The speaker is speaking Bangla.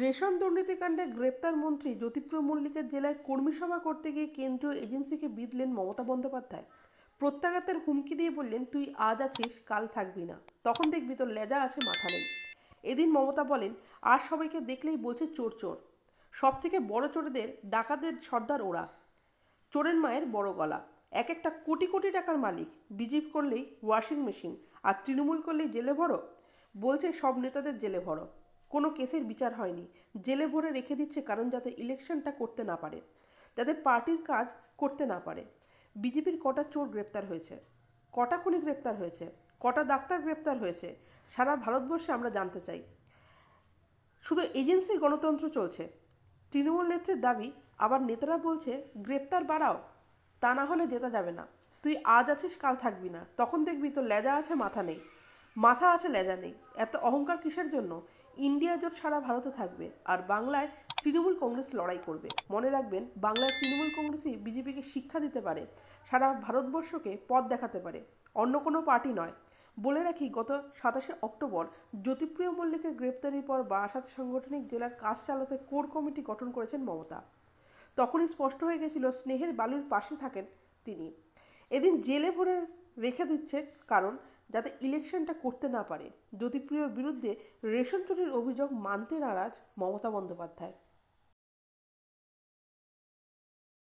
রেশন দুর্নীতিকাণ্ডে গ্রেপ্তার মন্ত্রী জ্যোতিপ্রিয় মল্লিকের জেলায় কর্মী সভা করতে গিয়ে কেন্দ্রীয় এজেন্সিকে বিঁধলেন মমতা বন্দ্যোপাধ্যায়। প্রত্যাঘাতের হুমকি দিয়ে বললেন, তুই আজ আছিস কাল থাকবি না, তখন দেখবি তোর লেজা আছে মাথা নেই। এদিন মমতা বলেন, আর সবাইকে দেখলেই বলছে চোর চোর। সব থেকে বড় চোরেদের ডাকাতের সর্দার ওরা। চোরের মায়ের বড় গলা। এক একটা কোটি কোটি টাকার মালিক। বিজেপি করলেই ওয়াশিং মেশিন, আর তৃণমূল করলেই জেলে ভরো। বলছে সব নেতাদের জেলে ভরো। কোনো কেসের বিচার হয়নি, জেলে ভরে রেখে দিচ্ছে কারণ যাতে ইলেকশনটা করতে না পারে, যাতে পার্টির কাজ করতে না পারে। বিজেপির কটা চোর গ্রেপ্তার হয়েছে, কটা খুনি গ্রেপ্তার হয়েছে, কটা ডাক্তার গ্রেপ্তার হয়েছে, সারা ভারতবর্ষে আমরা জানতে চাই। শুধু এজেন্সির গণতন্ত্র চলছে। তৃণমূল নেত্রীর দাবি, আবার নেতারা বলছে গ্রেপ্তার বাড়াও, তা না হলে জেতা যাবে না। তুই আজ আছিস কাল থাকবি না, তখন দেখবি তোর লেজা আছে মাথা নেই। মাথা আছে লেজা নেই, এত অহংকার কিসের জন্য? ইন্ডিয়া জোট সারা ভারতে থাকবে, আর বাংলায় তৃণমূল কংগ্রেস লড়াই করবে। মনে রাখবেন, বাংলায় তৃণমূল কংগ্রেসই বিজেপিকে শিক্ষা দিতে পারে, সারা ভারতবর্ষকে পথ দেখাতে পারে, অন্য কোনো পার্টি নয়। বলে রাখি, গত 27শে অক্টোবর জ্যোতিপ্রিয় মল্লিকের গ্রেপ্তারির পর বারাসাত সাংগঠনিক জেলার কাজ চালাতে কোর কমিটি গঠন করেছেন মমতা। তখনই স্পষ্ট হয়ে গেছিল স্নেহের বালুর পাশে থাকেন তিনি। এদিন জেলে ভরে রেখে দিচ্ছে কারণ যাতে ইলেকশনটা করতে না পারে। জ্যোতিপ্রিয়র বিরুদ্ধে রেশন চুরির অভিযোগ মানতে নারাজ মমতা বন্দ্যোপাধ্যায়।